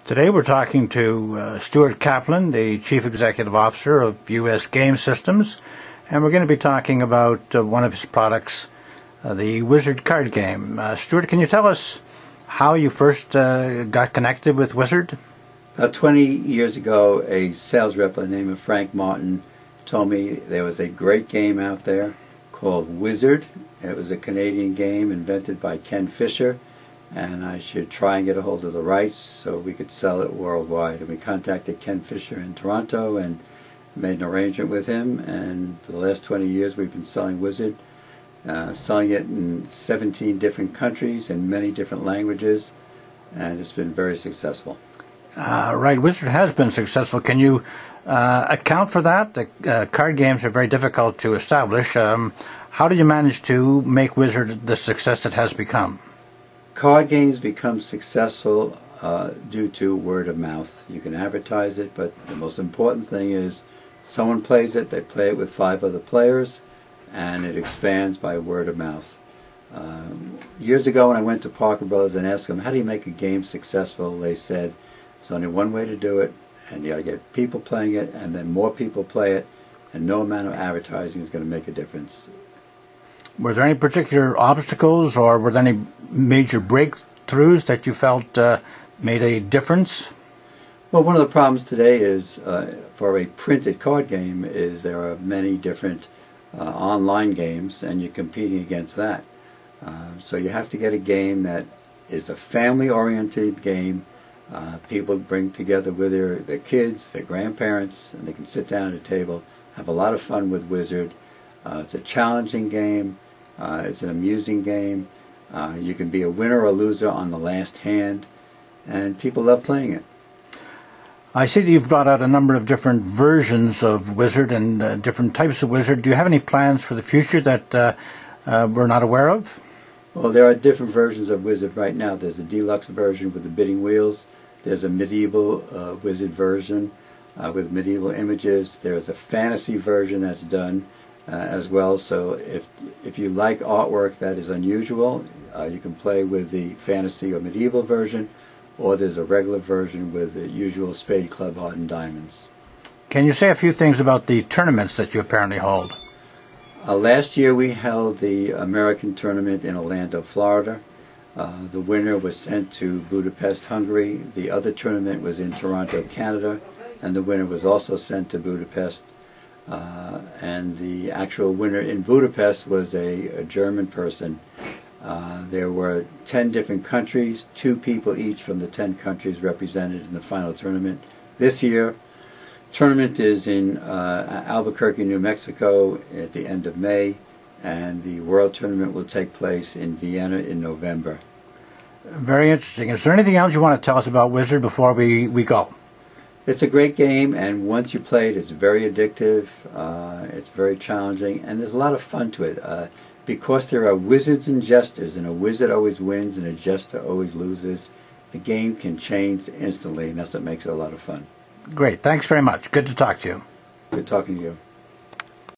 Today we're talking to Stuart Kaplan, the Chief Executive Officer of U.S. Game Systems, and we're going to be talking about one of his products, the Wizard card game. Stuart, can you tell us how you first got connected with Wizard? About 20 years ago, a sales rep by the name of Frank Martin told me there was a great game out there called Wizard. It was a Canadian game invented by Ken Fisher, and I should try and get a hold of the rights so we could sell it worldwide. And we contacted Ken Fisher in Toronto and made an arrangement with him, and for the last 20 years we've been selling Wizard, selling it in 17 different countries in many different languages, and it's been very successful. Right, Wizard has been successful. Can you account for that? The card games are very difficult to establish. How did you manage to make Wizard the success it has become? Card games become successful due to word of mouth. You can advertise it, but the most important thing is someone plays it, they play it with 5 other players, and it expands by word of mouth. Years ago when I went to Parker Brothers and asked them, how do you make a game successful? They said, there's only one way to do it, and you got to get people playing it, and then more people play it, and no amount of advertising is going to make a difference. Were there any particular obstacles, or were there any major breakthroughs that you felt made a difference? Well, one of the problems today is, for a printed card game, is there are many different online games, and you're competing against that. So you have to get a game that is a family-oriented game. People bring together with their kids, their grandparents, and they can sit down at a table, have a lot of fun with Wizard. It's a challenging game. It's an amusing game. You can be a winner or a loser on the last hand, and people love playing it. I see that you've brought out a number of different versions of Wizard and different types of Wizard. Do you have any plans for the future that we're not aware of? Well, there are different versions of Wizard right now. There's a deluxe version with the bidding wheels. There's a medieval Wizard version with medieval images. There's a fantasy version that's done as well. So if you like artwork that is unusual, you can play with the fantasy or medieval version, or there's a regular version with the usual spade, club, heart, and diamonds. Can you say a few things about the tournaments that you apparently hold? Last year we held the American tournament in Orlando, Florida. The winner was sent to Budapest, Hungary. The other tournament was in Toronto, Canada, and the winner was also sent to Budapest. And the actual winner in Budapest was a German person. There were 10 different countries, 2 people each from the 10 countries represented in the final tournament. This year, tournament is in Albuquerque, New Mexico at the end of May, and the World Tournament will take place in Vienna in November. Very interesting. Is there anything else you want to tell us about Wizard before we go? It's a great game, and once you play it, it's very addictive, it's very challenging, and there's a lot of fun to it. Because there are wizards and jesters, and a wizard always wins and a jester always loses, the game can change instantly, and that's what makes it a lot of fun. Great. Thanks very much. Good to talk to you. Good talking to you.